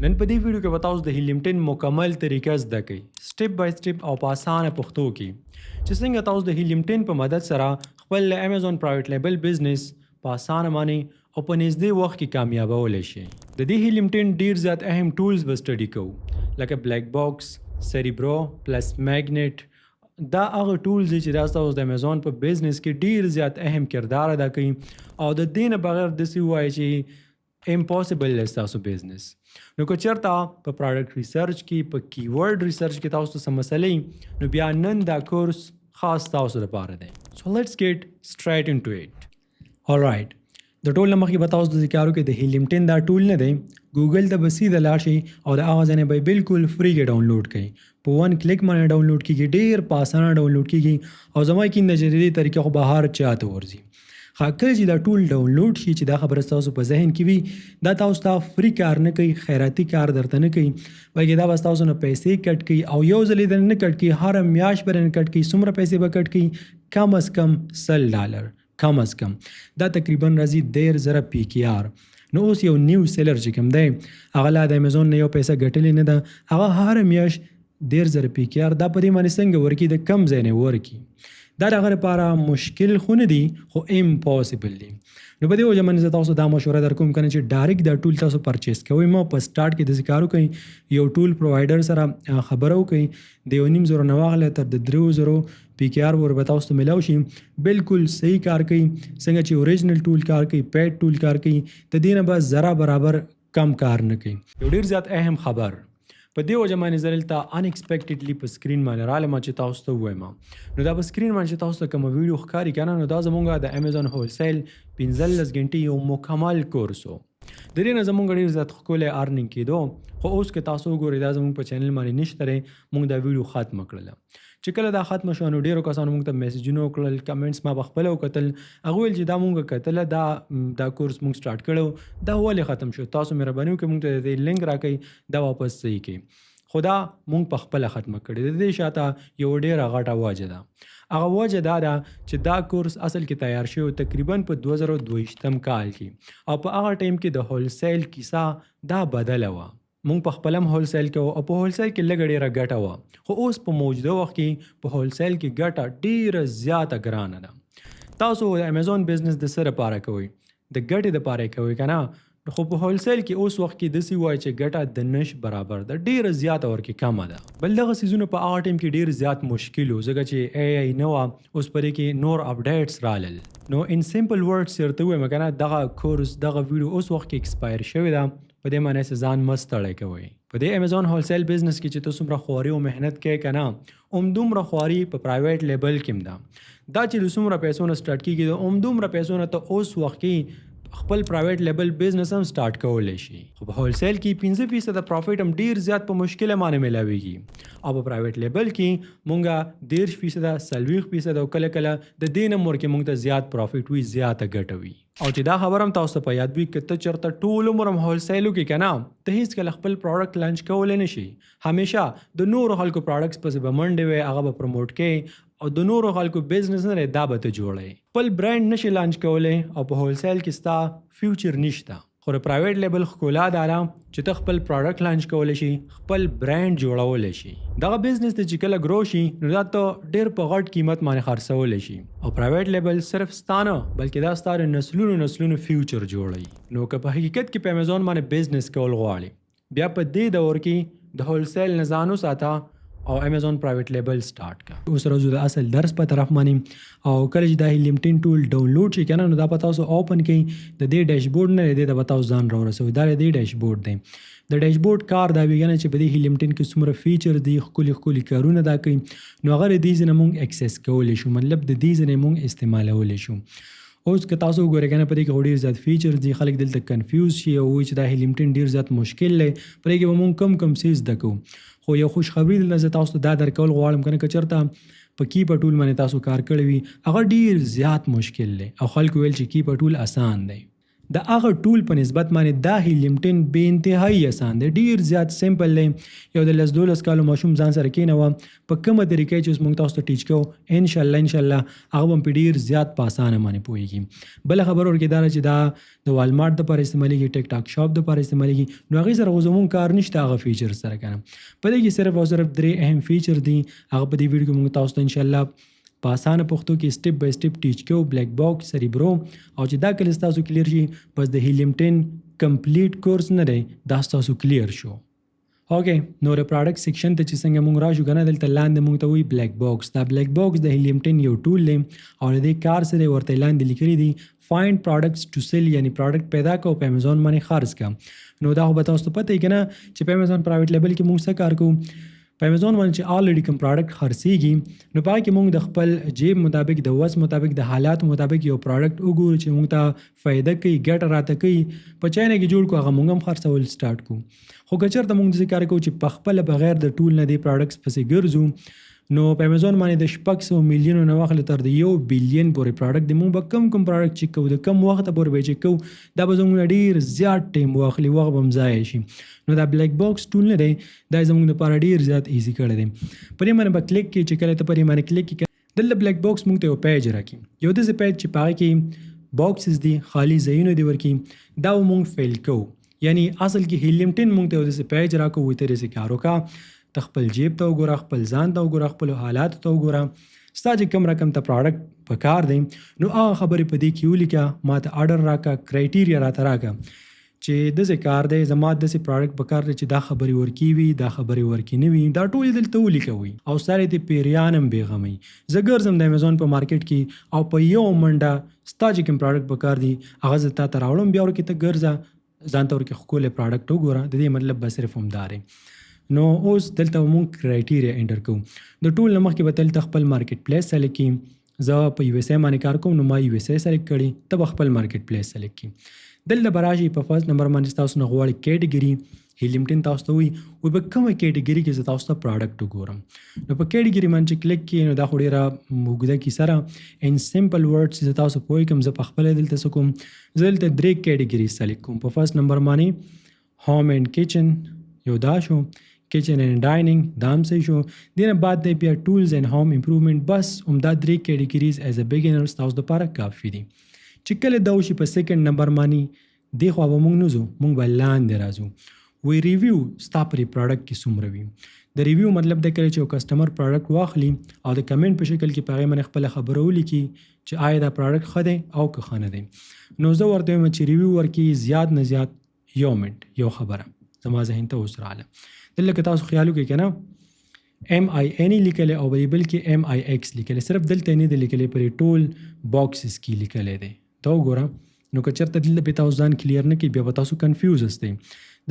نن په دې ویډیو کې به تاسو د هیلیم 10 مکمل طریقه زده کړئ، سټپ بای سټپ او په اسانه پښتو کې، چې څنګه تاسو د هیلیم 10 په مدد سره خپل امازون پرایویټ لیبل بزنس په اسانه باندې او په نږدې وخت کې کامیابولی شئ. د دې هیلیم 10 ډیر زیات اهم ټولز به سټډي کوو، لکه بلیک باکس، سیریبرو پلس میګنیټ. دا هغه ټولز چې تاسو د امازون په بزنس کې ډیر زیات اهم کردار ادا کوي او د دې نه بغیر داسې وایي چې امپاسبل دی ستاسو بزنس. نو که چېرته په پراډکټ ریسرچ کې په کیورډ ریسرچ کې تاسو څه مسلې نو بیا نن دا کورس خاص تاسو لپاره دی. سو لیټس ګیټ سټریټ انټو اټ. آلرایټ، د ټول نه مخکې به تاسو د ذکرو کې د هیلیم 10 دا ټول نه دی، ګوګل ته به سیده لاړ شئ او د هغه ځای نه به بالکل فری کې ډاونلوډ کړئ. په 1 کلیک باندې ډاونلوډ کیږي، ډیر په اسانه ډاونلوډ کیږي او زما کې د جديدي طریقې خو بهر چاته ورځي. کله چې دا ټول ډاونلوډ شي چې دا خبره تاسو په ذهن کې وي، دا تاسو ته فری کار نه کوي، خیراتي کار درته نه کوي، بلکې دا به تاسو نه پیسې کټ کوي او یو ځل یې نه کټ کوي، هر میاشت به نه کټ کوي. څومره پیسې به کټ کوي؟ کم از کم $100 کم از کم. دا تقریبا راځي 10,000 PKR. نو اوس یو نیو سیلر چې کوم دی هغه لا د امازون نه یو پیسه ګټلې نه ده، هغه هر میاشت 10,000 PKR دا په دې باندې څنګه ورکي، د کم ځای نه ورکي. دا د هغه لپاره مشکل خو نه دی، خو امپاسبل دی. نو په دې وجه باندې زه تاسو دا مشوره درکوم کنه چې ډایرکټ دا ټول تاسو پرچیز کوئ. ما په سٹارټ کې داسې کار وکړئ، یو ټول پرووایډر سره خبره وکړئ، د 1,500 نه واخلئ تر د 3,000 PKR ور به تاسو ته ملاو شي. بالکل صحیح کار کوي، څنګه چې اوریجنل ټول کار کوي، پیډ ټول کار کوي، د دې نه به ذره برابر کم کار نه کوي. یو ډیر زیات اهم خبر په دې وجه باندې زه دلته ان ایکسپیکټډلی په سکرین باندې رالم چې تاسو ته ووایم. نو دا په سکرین باندې چې تاسو ته کوم ویډیو ښکاري کنه، نو دا زمونږ د امازون هولسیل 15 غنټې یو مکمل کورس و. د دې نه زمونږ ډیر زیات ښکلی ارنینګ کېدو، خو اوس که تاسو وګورئ دا زمونږ په چینل باندې نشته دی، مونږ دا ویډیو ختم کړله. چې کله دا ختم شو نو ډیرو کسانو موږ ته میسیجونه وکړل، کمنټس ما پخپله وکتل، هغه ویل چې دا مونږ کتله دا کورس مونږ سټارټ کړو، دا ولې ختم شو؟ تاسو مهرباني وکړئ مونږ ته د لینک راکړئ، دا واپس صحیح کړئ. خو دا مونږ پخپله ختمه کړې. د دې شاته یو ډیره غټه وجه ده. هغه وجه دا ده چې دا کورس اصل کې تیار شوی تقریبا په 2022 کال کې او په هغه ټایم کې د هولسیل کیسه دا بدله وه. مونږ په خپل هم هولسیل کې او په هولسیل کې لږ ډیره ګټه وه، خو اوس په موجوده وخت کې په هولسیل کې ګټه ډیره زیاته ګرانه ده. تاسو د امازون بزنس د څه لپاره کوئ؟ د ګټې دپاره کوئ که نه؟ خو په هولسیل کې اوس وخت کې داسې وایي چې ګټه د نش برابر ده، ډیره زیاته ورکې کمه ده. بل دغه څیزونه په هغه ټایم کې ډیر زیات مشکل و، ځکه چې AI نه وه، اوس پرې کې نور اپډیټس رالل. نو ان سمپل ورډس درته ووایم که نه، دغه کورس دغه ویډیو اوس وخت کې ایکسپایر شوی ده. په دې معنی چې ځان مه ستړی کوئ. په دې امازون هولسیل بزنس کې چې ته څومره خواري او محنت کوې که نه، همدومره خواري په پرایویټ لیبل کې هم ده. دا چې د څومره پیسو نه سټارټ کېږي، د همدومره پیسو نه ته اوس وخت کې خپل پرایویټ لیبل بزنس هم سٹارټ کولی شي. خو په هولسیل کې 15% د پروفیټ هم ډیر زیات په مشکله باندې ملاویږي، او په پرایویټ لیبل کې مونږه 13%، 40% او کله کله د دې نه مور کې مونږ ته زیات پروفیټ وي، زیاته ګټه وي. او چې دا خبر هم تاسو ته په یاد وي که ته چېرته ټول عمر هم هولسیلو کې که نه، ته هېڅکله خپل پروډکټ لانچ کولی نه شي. همیشه د نورو خلکو پروډکټس پسې به منډې وي، هغه به پروموټ کوې او د نورو خلکو بزنس نه دی دا به ته جوړوي. خپل برانډ نشي لانچ کولی او په هولسیل کې ستا فیوچر نشته. خو د پرایویټ لیبل ښکلا دا ده چې ته خپل پروډکټ لانچ کولی شي، خپل برانډ جوړولی شي. دغه بزنس ته چې کله ګرو شي نو دا ته ډېر په غټ قیمت باندې خرڅولی شي. او پرایویټ لیبل صرف ستا نه بلکې دا ستا د نسلونو فیوچر جوړوي. نو که په حقیقت کې په امازون باندې بزنس کول غواړي، بیا په دې دور کې د هولسیل نه ځان وساته او امازون پرایویټ لیبل سٹارټ کا. اوس راځو د اصل درس په طرف باندې. او کله چې دا هیلیم 10 ټول ډاونلوډ شي کنه، نو دا په تاسو اوپن کړئ. د دې ډیشبورډ نه دی، دا به تاسو ځان راورسوي. دا د ډیشبورډ دی. د ډیشبورډ کار دا ویګنه چې په دې هیلیم 10 کې څومره فیچر دي، ښکلي کارونه دا کوي، نو هغه د دې ځنه مونږ اکسس کولی شو، مطلب د دې ځنه مونږ استعمالولی شو. اوس که تاسو وګورئ کنه، په دې کې ډیر زیات فیچر دي، خلک دلته کنفیوز شي او وایي چې دا هیلیم 10 ډیر زیات مشکل دی، په دې کې به مونږ کم څیز زده کوو. خو یو خوشخبري دلته زه تاسو ته دا درکول غواړم کنه، که چېرته په کی په ټول باندې تاسو کار کړی وي، هغه ډیر زیات مشکل دی او خلکو ویل چې کی په ټول آسان دی. د هغه ټول په نسبت باندې دا هیلیم 10 بې انتهایی اسان دی، ډیر زیات سمپل دی. یو د 10-12 کالو ماشوم ځان سره کېنوه په کومه طریقې چې موږ تاسو ته ټیچ کوو انشاءالله هغه هم په ډیر زیات په اسانه باندې پوهیږي. بل خبر ورکې دا چې دا د والمارټ دپاره استعمالیږي، ټیک ټاک شاپ دپاره استعمالیږي، نو هغې سره خو زموږ کار نشته هغه فیچر سره که نه. په دې کې صرف او صرف 3 اهم فیچر دي، هغه په دې ویډیو کې موږ تاسو ته انشاءالله په اسانه پښتو کې سټیپ بای سټیپ ټیچ کوو. بلیک باکس، سریبرو، او چې دا کله ستاسو کلیر شي بس د هیلیم 10 کمپلیټ کورس نه دی دا ستاسو کلیر شو. اوکې نو د پراډکټ سیکشن ته چې څنګه موږ راشو که نه دلته لاندې موږ ته وایي بلیک باکس. دا بلیک باکس د هیلیم 10 یو ټول دی او د دې کار سره ورته لاندې لیکلي دي فایند پراډکټس ټو سیل، یعنی پراډکټ پیدا کو په امیزون باندې خرڅ کا. نو دا خو به تاسو ته پته یې که نه چې په امیزون پرایویټ لیبل کې موږ څه کار کوو. په امیزون باندې چې آلریډي کوم پراډکټ خرڅېږي نو په هغه کې موږ د خپل جیب مطابق، د وس مطابق، د حالات مطابق یو پراډکټ وګورو چې موږ ته فایده کوي، ګټه راته کوي، په چا نه کې جوړ کړو هغه موږ هم خرڅول سټارټ کوو. خو که چېرته موږ داسې کار کوو چې پخپله بغیر د ټول نه دې پراډکټس پسې ګرځو نو په امیزون باندې د 600 میلیونو نه واخلې تر د 1 بلین پورې پراډکټ دی موږ به کوم پراډکټ چیک کوو، د کم وخته پورې به چیک کوو، دا به زموږ ډېر زیات ټایم واخلي، وخت به هم ضایع شي. نو دا بلیک باکس ټول نه دی، دا زموږ لپاره ډېر زیات ایزي کړی دی. په دې باندې به کلیک کړئ، چې کله ته په دې باندې کلیک کړې دلته بلیک باکس موږ ته یو پیج راکړي، یو داسې پیج چې په هغه کې باکسز دي، خالي ځایونه دي ورکړي، دا به موږ فیل کوو. یعنی اصل کې هیلیم 10 موږ ته یو داسې پیج راکړو وایي ته داسې کار وکړه، ته خپل جیب ته وګوره، خپل ځان ته وګوره، خپلو حالاتو ته وګوره، ستا چې کوم رقم ته پراډکټ په کار دی نو هغه خبرې په دې کې ولیکه، ما ته اډر راکړه، کرایټیریا راته راکړه چې داسې کار دی، زما داسې پراډکټ په کار دی چې دا خبرې ورکې وي، دا خبرې ورکې نه وي، دا ټول یې دلته ولیکوئ او ساري دې پیریان هم بېغمئ. زه ګرځم د امیزون په مارکیټ کې او په یو منډه ستا چې کوم پراډکټ په کار دی هغه زه تا ته راوړم، بیا ورکې ته ګرځه ځان ته ورکې ښکلی پراډکټ وګوره. د دې مطلب به صرف همدا دی. نو اوس دلته موږ کرایټیریا انټر کوو. د ټول نه مخکې به دلته خپل مارکیټ پلیس سلیکټ کړي. زه په یو اس اے باندې کار کوم نو ما یو اس اے سلیکټ کړي، ته به خپل مارکیټ پلیس سلیکټ کړي. دلته به راشي په فرست نمبر باندې تاسو نه غواړي کیټګري، هیلیم 10 تاسو ته وایي په کومه کیټګري کې زه تاسو ته پراډکټ وګورم. نو په کیټګري باندې چې کلیک کړئ نو دا خو ډېره اوږده کیسه ده. ان سمپل ورډس چې زه تاسو پوهیږم زه پخپله دلته څه کوم، زه دلته 3 کیټګري سلیکټ کوم. په فرست نمبر باندې هوم اینډ کچن یو دا شو، کچن اینڈ ډایننګ دا هم صحیح شو. دې نه بعد دی بیا ټولز اینډ هوم امپروومنټ. بس همدا 3 کیټګریز ایز ا بګینر ستاسو دپاره کافي دي. چې کله دا وشي په سیکنډ نمبر باندې دې خوا به موږ نه ځو، موږ به لاندې راځو. وی ریویو ستا پرې پراډکټ کې څومره وي. د ریویو مطلب دی کله چې یو کسټمر پراډکټ واخلي او د کمنټ په شکل کې په هغې باندې خپله خبره ولیکي چې آیا دا پراډکټ ښه دی او که ښه نه دی. نو زه ورته وایم چې ریویو ورکړي زیات نه زیات 1 منټ یو خبره زما ذهن ته اوس راغله. دلته که تاسو خیال وکړئ که نه MIN لیکلی او بل کې MIX لیکلی، صرف دلته نه دی لیکلی، پرې ټول باکسز کې لیکلی دی. ته وګوره نو که چېرته دلته به تاسو ځان کلیر نه کړي بیا به تاسو کنفیوز استئ.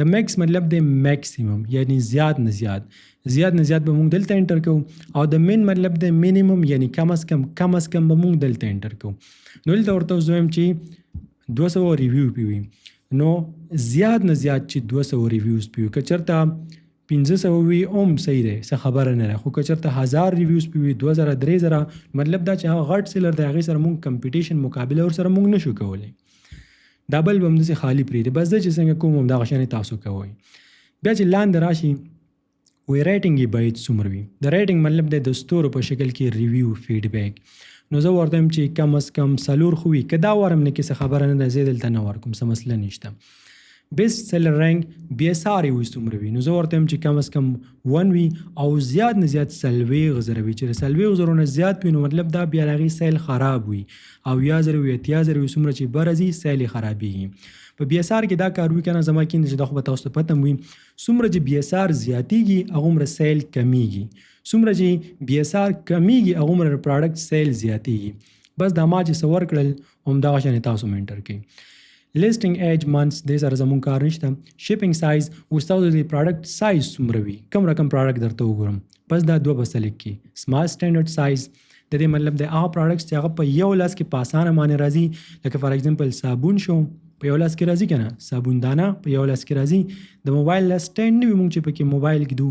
د میکس مطلب دی میکسیمم، یعنی زیات نه زیات، زیات نه زیات به موږ دلته انټر کوو. او د مین مطلب دی مینیمم، یعنی کم از کم به موږ دلته انټر کوو. نو دلته ورته زه وایم چې 200 ریویو پې وي، نو زیات نه زیات چې 200 ریویوز پې وي. که چېرته 500 وي هم صحیح دی، څه خبره نه ده. خو که چېرته 1000 ریویوز پې وي، 2000 3000 مطلب دا چې هغه غټ سیلر دی هغې سره موږ کمپیټیشن مقابله ورسره موږ نشو کولی. دا بل به هم داسې خالي پرېږدي، بس زه چې څنګه کوم همدغه شانې تاسو کوئ. بیا چې لاندې راشي وایي رایټینګ یې باید څومره وي. د رایټینګ مطلب دی د ستورو په شکل کې ریویو فیډبیک. نو زه ورته وایم چې کم از کم 4 خو وي، که دا ورم نه کې څه خبره نه ده، زه دلته نه ورکوم، څه مسله نشته. بیسټ سیلر رینک BSR یې وایي څومره وي. نو زه ورته وایم چې کم از کم 1 وي او زیات نه زیات 40,000 وي. چې د 40,000 نه زیات وي نو مطلب دا بیا د هغې سیل خراب وي، او 80,000 وي 80,000 وي څومره چې بره ځي سیل یې خرابېږي. په BSR کې دا کار وي که نه زما کېږي چې دا خو به تاسو ته پته وي څومره چې BSR زیاتېږي هغومره سیل کمیږي، څومره چې BSR کمیږي هغومره پراډکټ سیل زیاتېږي. بس دا ما چې څه ورکړل همدغه شانې تاسو هم انټر کړئ. لیسټنګ ایج منث دې سره زموږ کار نشته. شپینګ سایز اوس تاسو د پراډکټ سایز څومره وي، کوم رقم پراډکټ درته وګورم، بس دا 2 به سلیکټ کړي. سمال سټینډرډ سایز د دې مطلب دی هغه پراډکټس چې هغه په یو لاس کې په اسانه باندې راځي، لکه فار ایگزامپل صابون شو په یو لاس کې راځي که نه، صابون دانه په یو لاس کې راځي. د موبایل لاس سټینډ نه وي موږ چې پکې موبایل ږدو،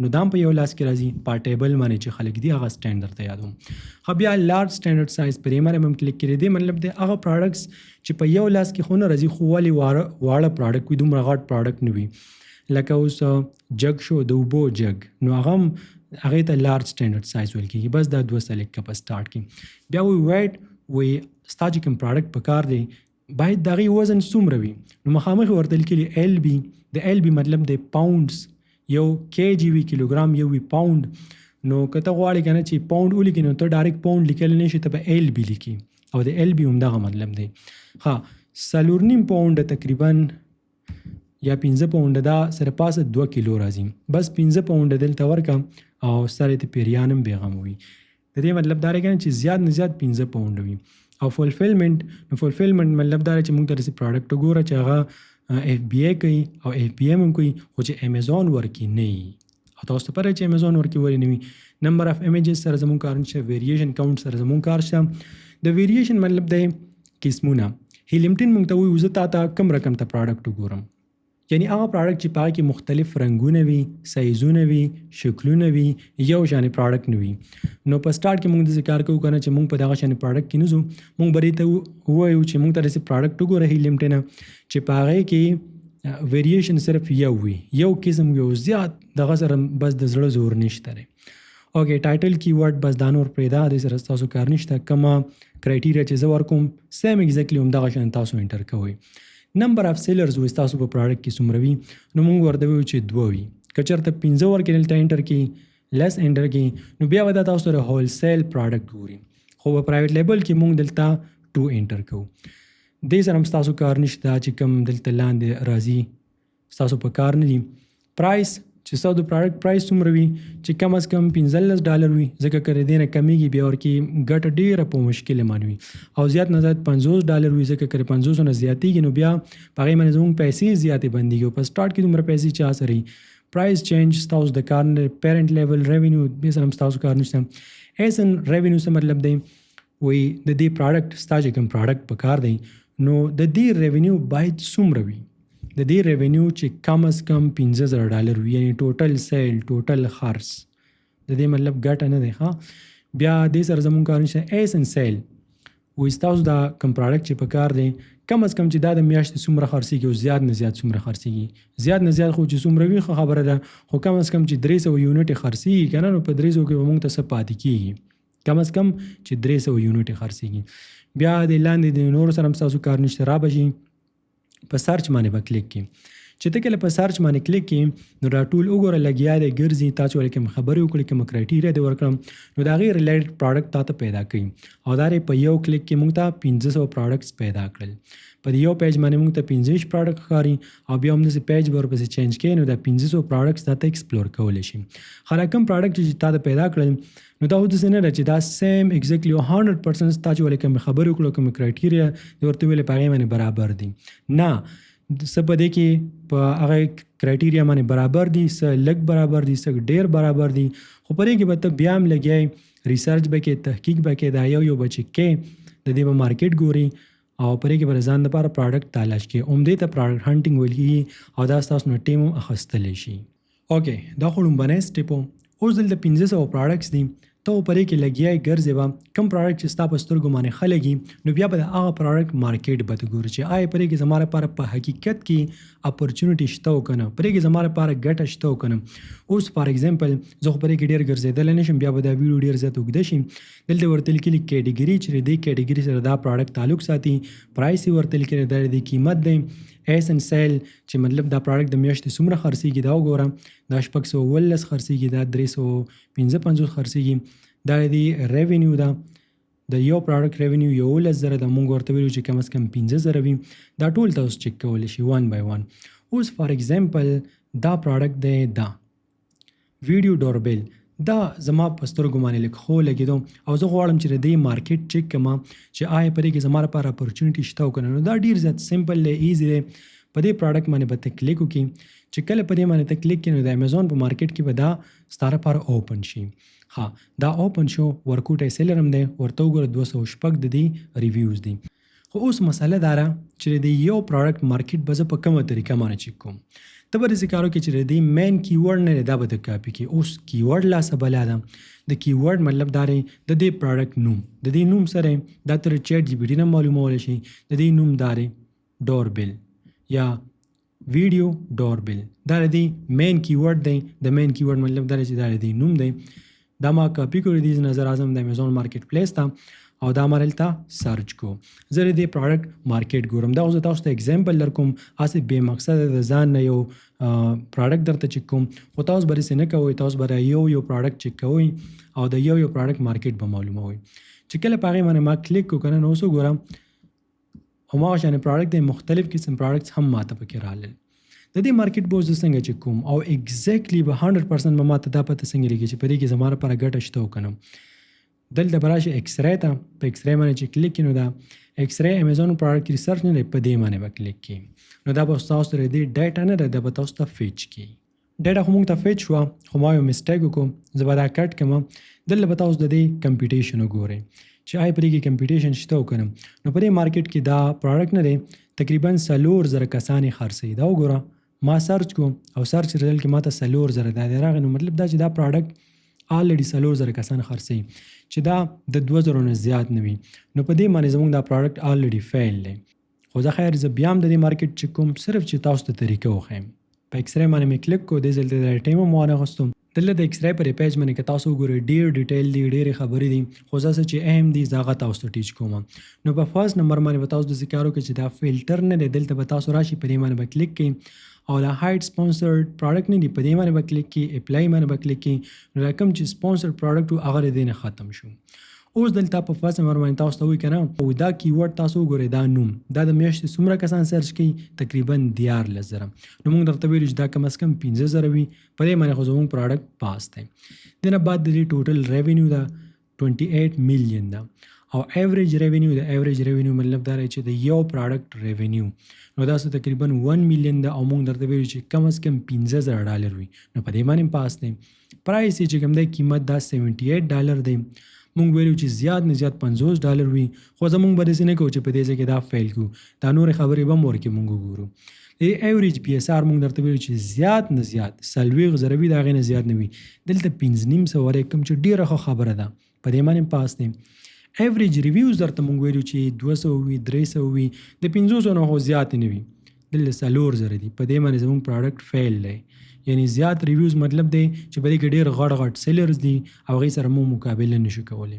نو دا په یو لاس کې راځي. په ټیبل باندې چې خلک دي هغه سټینډ درته یادوم. خو بیا لارج سټینډرډ سایز پرې باندې هم کلیک کړئ. دې مطلب دی هغه پراډکټس چې په یو لاس کې خو نه راځي خو ولې واړه پراډکټ وي، دومره غټ پراډکټ نه وي. لکه اوس جګ شو د اوبو جګ، نو هغه هم هغې ته لارج سټینډرډ سایز ویل کېږي. بس دا 2 سلیکټ کړه په سټارټ کې. بیا وی ویټ وی ستا چې کوم پراډکټ په کار دی باید د هغې وزن څومره وي. نو مخامخ ورته لیکلي ایل بي. د ایل بي مطلب دی پاونډز، یو کې جی وي کیلوګرام، یو وي پاونډ. نو که ته غواړې که نه چې پاونډ ولیکې نو ته ډایرکټ پاونډ لیکلی نه شي، ته به ایل بي لیکي او د ایل بي همدغه مطلب دی. ها 4.5 پاونډه تقریبا یا 15 پاونډه دا سره پاسه 2 کیلو راځي. بس 15 پاونډه دلته ورکړه او سره ته پیریان هم بیغم وي. د دې مطلب دا دی چې زیات نه زیات 15 پاونډه وي. او فولفیلمنټ، نو فولفیلمنټ مطلب دا دی چې موږ ته داسې پراډکټ وګوره چې هغه اف بی ای کوي او اف بی ایم هم کوي خو چې امیزون ورکي نه وي. او تاسو ته پته چې امیزون ورکي ولې نه وي. نمبر اف امیجز سره زموږ کار نشته، ویریشن کاونټ سره زموږ کار شته. د ویریشن مطلب دی قسمونه. هیلیم 10 موږ ته وایي زه تا ته کم رقم ته پراډکټ وګورم، یعنی هغه پراډکټ چې په هغه کې مختلف رنګونه وي، سایزونه وي، شکلونه وي، یو شانې پراډکټ نه وي. نو په سټارټ کې موږ داسې کار کوو که نه چې موږ په دغه شانې پراډکټ کې نه ځو. موږ به دې ته ووایو چې موږ ته داسې پراډکټ وګوره هیلیم 10 چې په هغې کې ویریشن صرف یو وي، یو قسم یو زیات دغه سره بس د زړه زور نشته دی. اوکې ټایټل کی ورډ بس دا نور پرېږده، دې سره ستاسو کار نشته. کومه کرایټیریا چې زه ورکوم سیم ایګزیکټلی همدغه شان تاسو انټر کوئ. نمبر اف سیلرز وي ستاسو په پراډکټ کې څومره وي، نو موږ ورته وایو چې 2 وي. که چېرته 15 ورکړي دلته انټر کړي، لس انټر کړي، نو بیا به دا تاسو سره هول سیل پراډکټ ګوري. خو په پرایویټ لیبل کې موږ دلته 2 انټر کوو. دې سره هم ستاسو کار نشته چې کوم دلته لاندې راځي ستاسو په کار نه دي. پرایس چې ستاسو د پراډکټ پرایس څومره وي چې کم از کم $15 وي، ځکه که د دې نه کمیږي بیا ورکې ګټه ډېره په مشکل باندې وي. او زیات نه زیات $50 وي، ځکه که 500 نه زیاتېږي نو بیا په هغې باندې زموږ پیسې زیاتې بندېږي. او په سټارټ کې دومره پیسې چا سره وي. پرایس چینج ستاسو د کار نه، پیرنټ لیول ریونیو دې سره هم ستاسو کار نشته. ASIN ریونیو څه مطلب دی، وایي د دې پراډکټ ستا چې کوم پراډکټ په کار دی نو د دې ریونیو باید څومره وي. د دې ریونیو چې کم از کم $15,000 وي، یعنی ټوټل سیل، ټوټل خرڅ، د دې مطلب ګټه نه دی. ښه بیا دې سره زموږ کار نشته. ASIN سیل وایي ستاسو دا کوم پراډکټ چې په کار دی کم از کم چې دا د میاشتې څومره خرڅېږي او زیات نه زیات څومره خرڅېږي. زیات نه زیات خو چې څومره وي ښه خبره ده، خو کم از کم چې 300 یونټې خرڅېږي که نه، نو په 300 کې به موږ ته څه پاتې کېږي، کم از کم چې 300 یونټې خرڅېږي. بیا د لاندې د نورو سره هم ستاسو کار نشته. را به شي په سرچ باندې به کلیک کړي. چې ته کله په سرچ باندې کلیک کړي نو دا ټول وګوره لګیا دی ګرځي، تا چې ولې کوم خبرې وکړې، کومه کرایټیریا دې ورکړم، نو د هغې ریلیټډ پراډکټ تا ته پیدا کوي. او دا په یو کلیک کې موږ ته 1500 پراډکټس پیدا کړل. په یو پیج باندې موږ ته 15 پراډکټ ښکاري او بیا همداسې پیج به ورپسې چینج کړي نو دا 1500 پراډکټس تا ته ایکسپلور کولی شي. خو کوم پراډکټ چې تا ته پیدا کړل نو دا خو داسې نه ده چې دا سیم ایګزیکټلي 100% تا چې ولې کومې خبرې وکړو، کومې کرایټیریا دې ورته ویلې په هغې باندې برابر دي. نه، څه په دې کې په هغه کرایټیریا باندې برابر دي، څه لږ برابر دي، څه ډېر برابر دي. خو په دې کې به ته بیا هم لګیایې ریسرچ به کې، تحقیق به کې، دا یو به چې کې د دې به مارکیټ ګوري او په دې کې به د ځان دپاره پراډکټ تلاش کړي. همدې ته پراډکټ هنټینګ ویل کېږي او دا ستاسو نه ټیم هم اخیستلی شي. اوکې دا خو لومبنی سټیپ و. اوس دلته 1500 پراډکټس دي، ته په دې کې لګیای ګرځې به کوم پراډکټ چې ستا په سترګو باندې ښه لګي نو بیا به د هغه پراډکټ مارکیټ به ته ګورې چې آیا په دې کې زما لپاره په حقیقت کې اپورچونټي شته او که نه، په دې کې زما لپاره ګټه شته او که نه. اوس فار ایګزامپل زه خو په دې کې ډېر ګرځېدلی نه شم، بیا به دا ویډیو ډېر زیات اوږده شي. دلته ورته لیکلي کیټګري چې دې کیټګري سره دا پراډکټ تعلق ساتي، پرایس یې ورته لیکلی دا د قیمت دی، ASIN سیل چې مطلب دا پراډکټ د میاشتې څومره خرڅېږي دا وګوره، دا 619 خرڅېږي، دا 355 خرڅېږي. دا د ریونیو ده، د یو پراډکټ ریونیو 11,000 ده، موږ ورته ویلو چې کم از کم 15,000 وي. دا ټول تاسو چک کولی شي 1 by 1. اوس فار ایګزامپل دا پراډکټ دی، دا ویډیو ډوربیل، دا زما په سترګو باندې لږ ښه لګېدو او زه غواړم چې د دې مارکیټ چک کړم چې آیا په دې کې زما لپاره اپورچونټي شته او که نه. نو دا ډېر زیات سمپل دی، ایزي دی. په دې پراډکټ باندې به ته کلیک وکړي. چې کله په دې باندې ته کلیک کړي نو د امیزون په مارکیټ کې به دا ستا لپاره اوپن شي. ها دا اوپن شو، ورکوټی سیلر هم دی، ورته وګوره 206 د دې ریویوز دي. خو اوس مسله دا ده چې د یو پراډکټ مارکیټ به زه په کومه طریقه باندې چک کوم. ته به داسې کار وکړې چې د دې مین کیورډ نه دی دا به ته کاپي کړي. اوس کیورډ لاسه بلا ده. د کیورډ مطلب دا دی د دې پروډکټ نوم، د دې نوم سره دا تر چیټ جی پی ټي نه معلومولی شي. د دې نوم دا دی ډوربل یا ویډیو ډوربل، دا د دې مین کیورډ دی. د مین کیورډ مطلب دا دی چې دا د دې نوم دی. دا ما کاپي کړی دی نظر اعظم د امیزون مارکیټ پلیس ته او دا ما دلته سرچ کو. زه د دې پروډکټ مارکیټ ګورم. دا اوس تاسو ته اگزامپل درکوم، هسې بې مقصده د ځان نه یو پروډکټ درته چک کوم، خو تاسو به داسې نه کوئ. تاسو به یو پروډکټ چک کوئ او د یو پروډکټ مارکیټ به معلوموئ. چې کله په هغې باندې ما کلیک کو که نه، نو اوس وګورم هماغه شانې پروډکټ دی، مختلف قسم پروډکټس هم ماته پکې رالل. د دې مارکیټ به اوس زه څنګه چک کوم او ایګزیکټلي به 100% به ماته دا پته څنګه لګي چې په دې کې زما لپاره ګټه شته او که نه. دلته به راشي ایکسرې ته، په ایکسرې باندې چې کلیک کړي نو دا ایکسرې امیزون پروډکټ ریسرچ نه دی، په دې باندې به کلیک کړي نو دا به تاسو سره دې ډیټا نه ده، دا به تاسو ته فیچ کړي. ډیټا خو موږ ته فیچ شوه، خو ما یو مسټیک وکړو، زه به دا کټ کړم. دلته به تاسو د دې کمپیټیشن وګورئ چې آی پرې کې کمپیټیشن شته او که نه. نو په دې مارکیټ کې دا پروډکټ نه دی تقریبا 4,000 کسان یې خرڅوي. دا وګوره ما سرچ کوم او سرچ ریزلټ کې ماته 4,000 دا راغی. نو مطلب دا چې دا پروډکټ آلریډي 4,000 کسان خرڅوي، چې دا د 2,000 نه زیات نه وي. نو په دې باندې زموږ دا پروډکټ آلریډي فیل دی. خو زه خیر زه بیا هم د دې مارکیټ چک کوم صرف چې تاسو ته طریقه وښیم. په ایکسرې باندې مې کلیک کو، دې ځل د ټایم هم وانخستم. دلته د ایکسرې پر پیج باندې که تاسو وګورئ ډېر ډیټیل دی، ډېرې خبرې دي، خو زه څه چې اهم دي زه هغه تاسو ته ټیچ کوم. نو په فرست نمبر باندې به تاسو داسې کار وکړئ چې دا فلټر نه دی، دلته به تاسو راشي په دې باندې به کلیک کړئ او دا هایډ سپانسرډ پروډکټ نه دی، په دې باندې به کلیک کړئ، اپلای باندې به کلیک کړئ. نو دا کوم چې سپانسرډ پروډکټ و هغه د دې نه ختم شو. اوس دلته په فرست نمبر باندې تاسو ته وایي که نه او دا کیورډ تاسو وګورئ، دا نوم دا د میاشتې څومره کسان سرچ کوي، تقریبا 14,000. نو موږ درته ویلو چې دا کم از کم 15,000 وي، په دې باندې خو زموږ پروډکټ پاس دی. دې نه بعد د دې ټوټل ریونیو دا 28 میلیون ده او ایوریج ریونیو، د ایوریج ریونیو مطلب دا دی چې د یو پروډکټ ریونیو نو دا تقریبا 1 میلیون ده او موږ درته ویلو چې کم از کم 15,000 ډالر وي، نو په دې باندې پاس دی. پرایس یې چې کوم دی قیمت دا $78 دی. مونږ ویلو چې زیات نه زیات $50 وي، خو زمونږ به داسې نه کوو چې په دې ځای کې دا فیل کړو، دا نورې خبرې به هم ورکې مونږ وګورو. د ایوریج پی ایس آر مونږ درته ویلو چې زیات نه زیات 40,000 وي، د هغې نه زیات نه وي. دلته 5,900 کوم چې ډېره ښه خبره ده، په دې باندې پاس دی. ایوریج ریویوز درته مونږ ویلو چې 200 وي، 300 وي، د 500 نه خو زیات نه وي، دلته 4,000 دي. په دې باندې زمونږ پروډکټ فیل دی. یعنی زیات ریویوز مطلب دی چې په دې کې ډېر غټ سیلرز دي او هغې سره مو مقابله نشو کولی،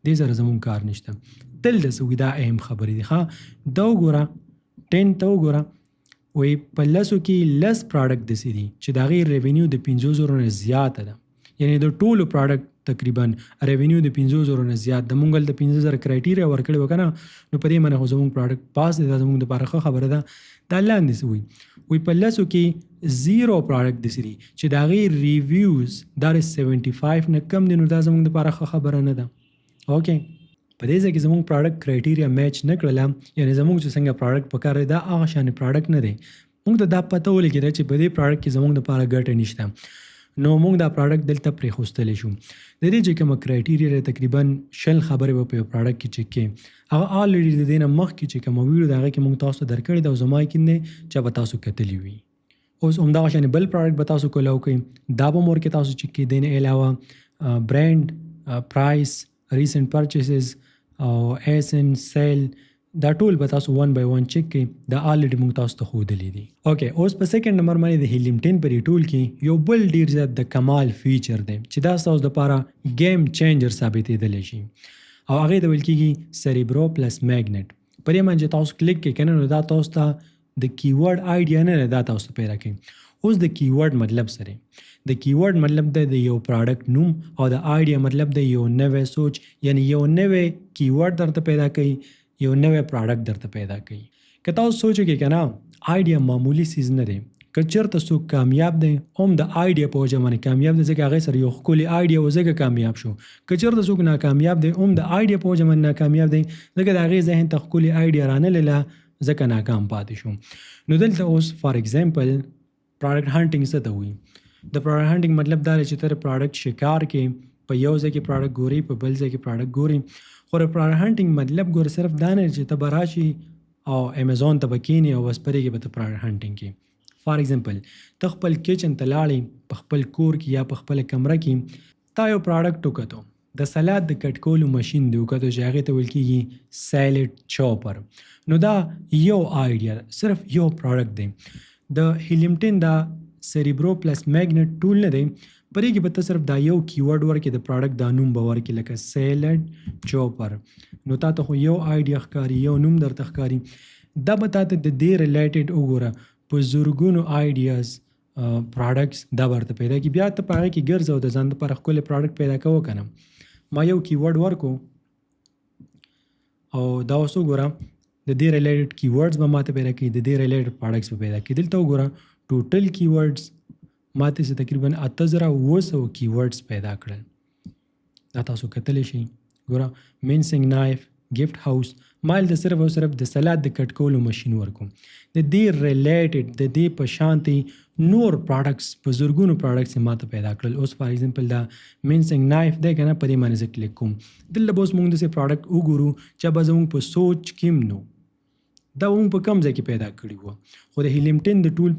دې سره زمونږ کار نشته. دلته څه وي دا اهم خبرې دي. ښه دا وګوره 10 ته وګوره، وایي په 10 کې لس پروډکټ داسې دي چې د هغې ریونیو د 50,000 نه زیاته ده. یعنی د ټولو پروډکټ تقریبا ریونیو د 50,000 نه زیات د مونږ د 15,000 کرایټیریا ورکړې وه که نه، نو په دې باندې خو زمونږ پروډکټ پاس دی. دا زمونږ دپاره ښه خبره ده. دا لاندې څه وایي په 10 کې 0 پروډکټ داسې دي چې د هغې ریویوز دا 75 نه کم دي، نو دا زمونږ دپاره ښه خبره نه ده. اوکې په دې ځای کې زمونږ پروډکټ کرایټیریا میچ نه کړله، یعنې زمونږ چې څنګه پروډکټ پکار دی دا هغه شانې پروډکټ نه دی. مونږ ته دا پته ولګېده چې په دې پروډکټ کې زمونږ دپاره ګټه نشته، نو مونږ دا پروډکټ دلته پرېښوستلی شو. د دې چې کومه کرایټیریا دی تقریبا 20 خبرې به په یو پروډکټ کې چک کړې، هغه آلریډي د دې نه مخکې چې کومه ویډیو د هغې کې مونږ تاسو ته درکړې ده او زما یقین دی چې به تاسو کتلي وي. اوس همدغه شانې بل پروډکټ به تاسو کولی وکړئ، دا به مور کې تاسو چک کړئ. دې نه علاوه برانډ، پرایس، ریسنټ پرچیسز او ASIN سیل، دا ټول به تاسو 1 by 1 چک کړئ. دا آلریډي موږ تاسو ته ښودلی دي. اوکې اوس په سیکنډ نمبر باندې د هیلیم 10 په دې ټول کې یو بل ډېر زیات د کمال فیچر دی چې دا ستاسو دپاره ګیم چینجر ثابتېدلی شي او هغې ته ویل کېږي سیریبرو پلس میګنټ. په دې باندې چې تاسو کلیک کړئ که نه، نو دا تاسو ته د کیورډ آیډیا نه ده، دا تاسو ته پیدا کوي. اوس د کیورډ مطلب سره د کیورډ مطلب دی د یو پروډکټ نوم او د آیډیا مطلب دی یو نوی سوچ، یعنی یو نوی کیورډ درته پیدا کوي، یو نوی پروډکټ درته پیدا کوي. که تاسو سوچ وکړئ که نه آیډیا معمولی څیز نه دی. که چېرته څوک کامیاب دی هم د آیډیا په وجه باندې کامیاب دی، ځکه هغې سره یو ښکلې آیډیا و ځکه کامیاب شو. که چېرته څوک ناکامیاب دی هم د آیډیا په وجه باندې ناکامیاب دی، ځکه د هغې ذهن ته ښکلې آیډیا رانلله ځکه ناکام پاتې شو. نو دلته اوس فار ایگزامپل پروډکټ هانټینګ څه ته وایي؟ د پروډکټ هانټینګ مطلب دا دی چې ته د پروډکټ شکار کې په یو ځای کې پروډکټ ګوري، په بل ځای کې پروډکټ ګوري. خو د پروډکټ هانټینګ مطلب ګوره صرف دا نه چې ته به راشي او امیزون ته به کښېنې او بس پرې کې به ته پروډکټ هانټینګ کې فار ایگزامپل ته خپل کچن ته لاړې په خپل کور کې یا په خپل کمره کې تا یو پراډکټ وکړو د سلاد د کټ کولو ماشین دی وکړو چې هغې ته ویل کېږي سیلډ چاپر. نو دا یو آیډیا صرف یو پراډکټ دی. د هیلیم 10 دا سیریبرو پلس میګنټ ټول نه دی، په دې کې به ته صرف دا یو کیورډ ورکې د پراډکټ دا نوم به ورکې لکه سیلډ چاپر. نو تا ته خو یو آیډیا ښکاري، یو نوم درته ښکاري، دا به تا ته د دې ریلیټډ وګوره په زرګونو آیډیاز پراډکټس دا ورته پیدا کی. بیا ته په هغې کې ګرځه او د ځان دپاره ښکلی پراډکټ پیدا کوه که نه. ما یو کیورډ ورکو او دا اوس وګوره د دې ریلیټډ کیورډز به ماته پیدا کړي، د دې ریلیټډ پراډکټس به پیدا کړي. دلته وګوره ټوټل کیورډز ماته څه تقریبا 8700 کیورډز پیدا کړل. دا تاسو کتلی شئ. ګوره مینسنګ نایف، ګفټ هاوس، مال د صرف او صرف د سلاد د کټ کولو ماشین ورکو. د دې ریلیټډ د دې په شانتي نور پراډکټس په زرګونو پراډکټس ماته پیدا کړل. اوس فار ایگزامپل دا مینسنګ نایف دی که نه، په دې باندې زه کلیک کوم. دلته به اوس مونږ داسې پراډکټ وګورو چې به زمونږ په سوچ کې نو دا مونږ په کم ځای کې پیدا کړي وو، خو د هیلیم 10 د ټول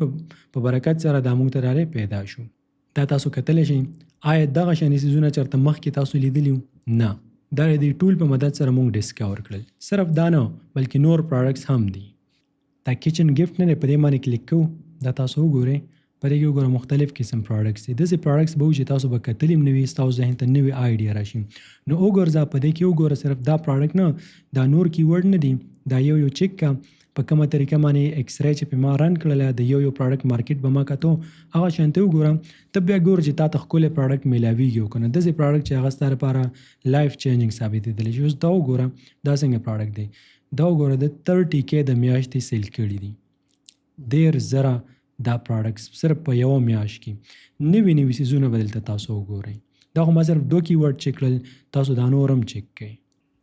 په برکت سره دا مونږ ته راغلی پیدا شو. دا تاسو کتلی شئ. آیا دغه شانې څیزونه چېرته مخکې تاسو لیدلي وو؟ نه، دا د دې ټول په مدد سره مونږ ډسکور کړل. صرف دا نه بلکې نور پراډکټس هم دي. دا کچن ګفټ نه دی، په دې باندې کلیک کوو. دا تاسو وګورئ، په دې کې وګوره مختلف قسم پراډکټس دي. داسې پراډکټس به وي چې تاسو به کتلي هم نه وي، ستاسو ذهن ته نوې آیډیا راشي. نو وګورځه په دې کې وګوره صرف دا پراډکټ نه، دا نور کیورډ نه دي، دا یو چیک کا په کومه طریقه باندې ایکسری چې په ما رن کړله د یو پراډکټ مارکیټ به ما کتو هغه شانته وګورم. ته بیا ګور چې تا ته ښکلی پراډکټ میلاویږي او که نه داسې پراډکټ چې هغه ستا لپاره لایف چینجنګ ثابتېدلی شي. اوس دا وګوره دا څنګه پراډکټ دی. دا وګوره د 30K د میاشتې سیل کړي دي. 10,000 دا پراډکټس صرف په یوه میاشت کې. نوي څیزونه به دلته تاسو وګورئ. دا خو ما صرف 2 کیورډ چیک کړل، تاسو دا نور هم چیک کړئ.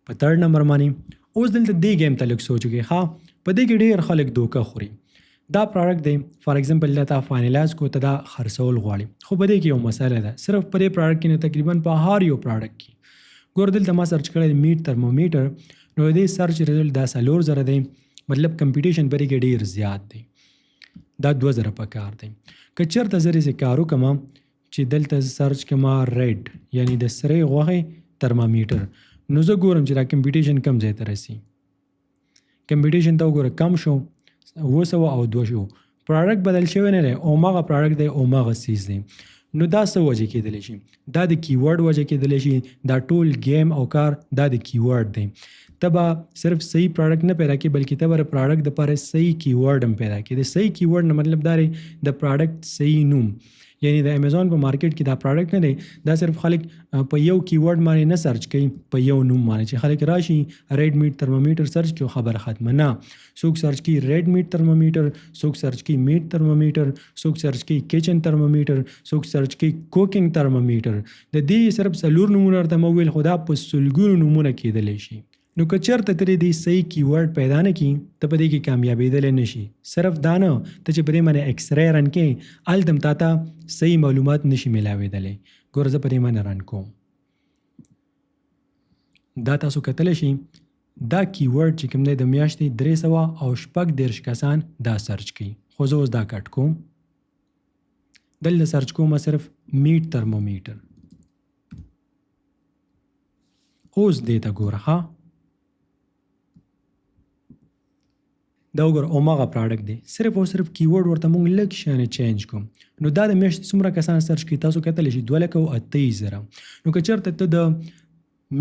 په 3rd نمبر باندې اوس دلته دې ګیم ته لږ سوچ وکړئ. ښه، په دې کې ډېر خلک دوکه خوري. دا پراډکټ دی فار ایگزامپل دا تا فاینلایز کو ته دا خرڅول غواړي، خو په دې کې یو مسله ده. صرف په دې پراډکټ کې نه تقریبا په هر یو پراډکټ کې ګور دلته ما سرچ کړی میټ ترمومیټر. نو دې سرچ ریزلټ دا 4000 دی، مطلب کمپټیشن په دې کې ډېر زیات دی. دا 2000 په کار دی. که چېرته زه داسې کار وکړم چې دلته سرچ کړم ریډ یعنی د سرې غوښې ترمامیټر، نو زه ګورم چې دا کمپټیشن کم ځای ته رسي. کمپټیشن ته وګوره کم شو، 200 او 200. پراډکټ بدل شوی نه دی، اومغه پراډکټ دی، اومغه سیز دی. نو دا څه وجه کېدلی شي؟ دا د کیورډ وجه کېدلی شي. دا ټول گیم او کار دا د کیورډ دی. ته به صرف صحیح پراډکټ نه پیدا کړي بلکې ته به پراډکټ دپاره صحیح کیورډ هم پیدا کړي. د صحیح کیورډ نه مطلب دا دی د پراډکټ صحیح نوم، یعنی د امیزون په مارکیټ کې دا پراډکټ نه دی، دا صرف خلک په یو کیورډ باندې نه سرچ کوي، په یو نوم باندې چې خلک راشي ریډ میټ ترمومیټر سرچ کړي خبره ختمه. نه، څوک سرچ کوي ریډ میټ ترمومیټر، څوک سرچ کوي میټ ترمومیټر، څوک سرچ کوي کچن ترمومیټر، څوک سرچ کوي کوکینګ ترمومیټر. د دې صرف 4 نومونه ورته مو ویل، خو دا په سلګونو نومونه کېدلی شي. نو که چېرته ته دې صحیح کیورډ پیدا نه کړي ته په دې کې کامیابېدلی نه شي. صرف دا نه، ته چې په دې باندې ایکسری رن کړې هلته هم تا ته صحیح معلومات نه شي میلاوېدلی. ګوره زه په دې باندې رن کوم. دا تاسو کتلی شئ دا کیورډ چې کوم دی د میاشتې 346 کسان دا سرچ کوي، خو زه اوس دا کټ کوم. دلته سرچ کوم صرف میټ ترمومیټر. اوس دې ته ګوره. ښه، دا وګوره اومغه پراډکټ دی، صرف او صرف کیورډ ورته مونږ لږ شیانې چینج کوم. نو دا د میاشتې څومره کسان سرچ کوي تاسو کتلی شئ 2,28,000. نو که چېرته ته د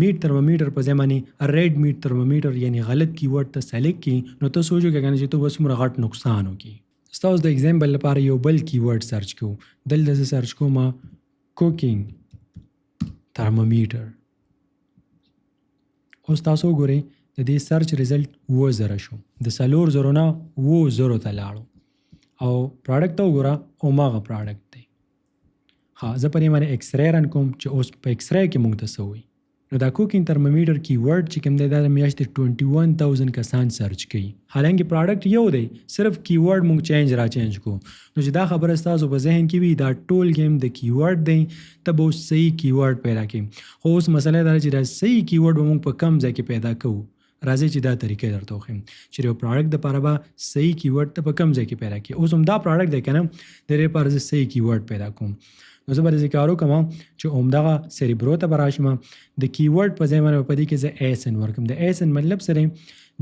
میټ ترمومیټر په ځای باندې ریډ میټ ترمومیټر یعنی غلط کیورډ ته سلیکټ کړي نو ته سوچ وکړه کنه چې ته به څومره غټ نقصان وکړي. ستاسو د ایگزامپل لپاره یو بل کیورډ سرچ کوو. دلته زه سرچ کوم کوکینګ ترمومیټر. اوس تاسو وګورئ د دې سرچ ریزلټ 7,000 شو، د 4,000 نه 7,000 ته لاړو او پراډکټ ته وګوره اومغه پراډکټ دی. ها، زه په دې باندې ایکسری رن کوم چې اوس په ایکسری کې موږ ته څه وایي. نو دا کوکینګ ترمومیټر کیورډ چې کوم دی دا د میاشتې 21,000 کسان سرچ کوي، حالانکه پراډکټ یو دی، صرف کیورډ موږ چینج کو. نو چې دا خبره ستاسو په ذهن کې وي دا ټول گیم د کیورډ دی، ته به اوس صحیح کیورډ پیدا کړي. خو اوس مسله دا چې دا صحیح کیورډ به موږ په کم ځای کې پیدا کوو. راځي چې دا طریقې درته وښیم چې یو پروډکټ دپاره به صحیح کیورډ ته په کوم ځای کې پیدا کړي. اوس همدا پروډکټ دی که نه، د دې لپاره زه صحیح کیورډ پیدا کوم. نو زه به داسې کار وکړم چې همدغه سیریبرو ته به راشم، د کیورډ په ځای باندې په دې کې زه ASIN ورکړم. د ASIN مطلب څه دی؟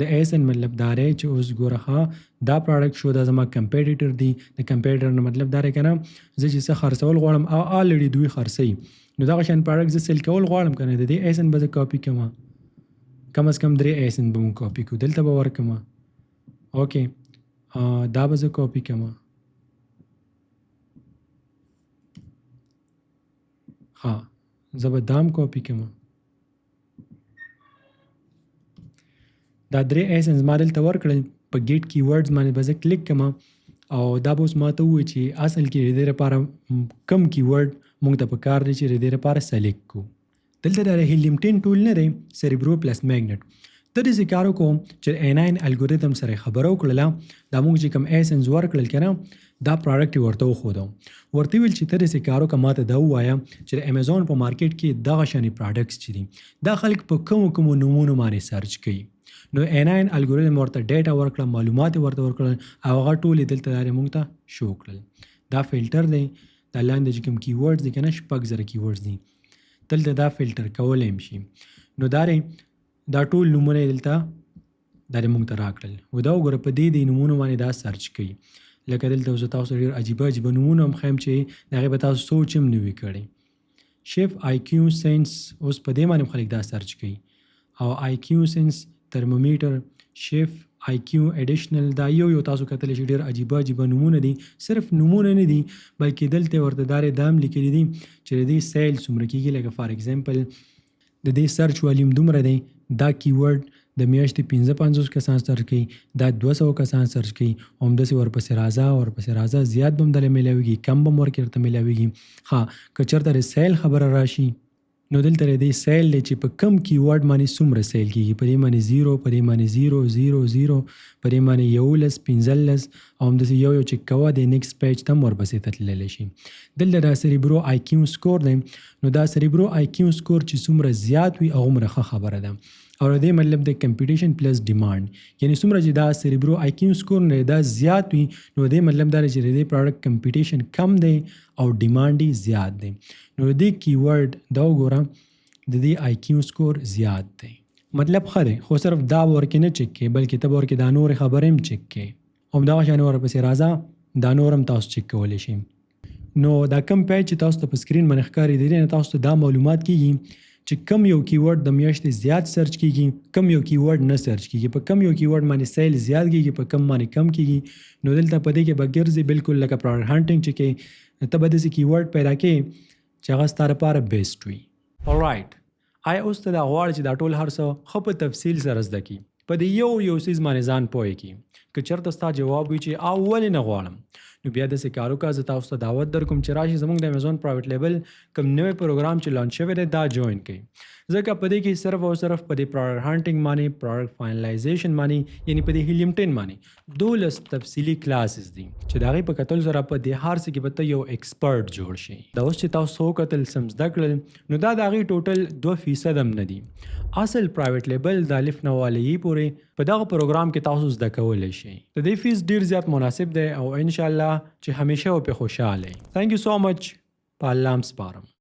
د ASIN مطلب دا دی چې اوس ګوره دا پروډکټ شو، دا زما کمپیټیټر دی. د کمپیټیټر نه مطلب دا دی که نه، زه چې څه خرڅول غواړم او آلریډي دوی خرڅوي، نو دغه شان پروډکټ زه سیل کول غواړم که نه، د دې ASIN به زه کاپي کړم. کم از کم 3 ASIN به مونږ کاپي کړو، دلته به ورکړم. اوکې دا به زه کاپي کړم. زه به دام کاپي کړم. دا 3 ASIN ما دلته ورکړل. په ګیټ کیورډز باندې به زه کلیک کړم او دا به اوس ما ته ووایي چې اصل کې د دې لپاره کم کیورډ مونږ ته په کار دی چې د دې لپاره سلیکټ کړو. دلته د هیلیم 10 ټول نه دی، سیریبرو پلس میګنټ. ته داسې کار وکړو چې A9 الګوریتم سره خبره وکړله، دا مونږ چې کوم ASINs ورکړل که نه، دا پروډکټ یې ورته وښودو. ورته ویل چې ته داسې کار وکړه، ما ته دا ووایه چې د امیزون په مارکیټ کې دغه شانې پروډکټس چې دي دا خلک په کومو نومونو باندې سرچ کوي. نو A9 الګوریتم ورته ډیټا ورکړه، معلومات یې ورته ورکړل او هغه ټول یې دلته مونږ ته شو کړل. دا فلټر دی، دا لاندې چې کوم کیورډز دي که نه 6,000 کیورډز دي، دلته دا فلټر کولی هم شي. نو دا ټول نومونه یې دلته مونږ ته راکړل. و دا وګوره په دې نومونو باندې دا سرچ کوي. لکه دلته زه تاسو ډېر عجیبه نومونه هم ښیم چې د هغې به تاسو سوچ هم نه وي کړی. شیف IQ سینس، اوس په دې باندې خلک دا سرچ کوي. او IQ سینس، ترمومیټر، شیف IQ ایډیشنل، دا یو تاسو کتلی شي ډېر عجیبه نومونه دي. صرف نومونه نه دي بلکې دلته ورته دام لیکلي دي چې د دې سیل څومره کېږي. لکه فار ایگزامپل د دې سرچ والیوم دومره دی، دا کیورډ د میاشتې 55 کسان سرچ کوي، دا 200 کسان سرچ کوي. همداسې ورپسې راځه زیات به هم دله میلاویږي، کم به هم ورکې ورته میلاویږي. که چېرته د سیل خبره راشي نو دلته د دې سیل دی چې په کم کیورډ باندې څومره سیل کېږي. په دې باندې 0، په دې باندې 0، په دې باندې 11، 15 او همداسې یو چې کوه د نیکسټ پیج ته هم ورپسې ته تللی شي. دلته دا سیریبرو IQ سکور دی. نو دا سیریبرو IQ سکور چې څومره زیات وي هغومره ښه خبره ده. او د دې مطلب د کمپیټیشن پلس ډیمانډ، یعنی څومره چې دا سیریبرو IQ سکور نه دا زیات وي نو د دې مطلب دا دی چې د دې پروډکټ کمپیټیشن کم دی او ډیمانډ یې زیات دی. نو د دې کیورډ دا وګوره د دې IQ سکور زیات دی، مطلب ښه دی. خو صرف دا ورکې نه چک کې بلکې ته به ورکې دا نورې خبرې هم چک کې. همدغه شانې ورپسې راځه دا نور هم تاسو چک کولی شئ. نو دا کم پیج چې تاسو ته په سکرین باندې ښکاري د دې نه تاسو ته دا معلومات کېږي چې کم یو کیورډ د میاشتې زیات سرچ کېږي، کم یو کیورډ نه سرچ کېږي، په کم یو کیورډ باندې سیل زیات کېږي، په کم باندې کم کېږي. نو دلته په دې کې به ګرځي بالکل لکه پروډکټ هانټینګ چې کې ته به داسې کیورډ پیدا کړې چې هغه ستا لپاره بیسټ وي. alright آیا اوس ته دا غواړې چې دا ټول هر څه ښه په تفصیل سره زده کړي، په دې یو څیز باندې ځان پوه کړي. که چېرته ستا جواب وي چې ولې نه غواړم، نو بیا داسې کار وکړه زه تاسو ته دعوت درکوم چې راشي زمونږ د امیزون پرایویټ لیبل کوم نوی پروګرام چې لانچ شوی دی دا جوین کړئ. ځکه په دې کې صرف او صرف په دې پروډکټ هانټینګ باندې، پروډکټ فاینلایزیشن باندې، یعنی په دې هیلیم 10 باندې 12 تفصیلي کلاسز دي چې د هغې په کتلو سره په دې هر څه کې به ته یو ایکسپرټ جوړ شي. دا اوس چې تاسو وکتل سم زده کړل نو دا د هغې ټوټل 2% هم نه دي. اصل پرایویټ لیبل د الف نه والې پورې په دغه پروګرام کې تاسو زده کولی شئ. د دې فیس ډېر زیات مناسب دی او انشاءالله چې همیشه به خوشاله. تhank you so much. په الله هم سپارم.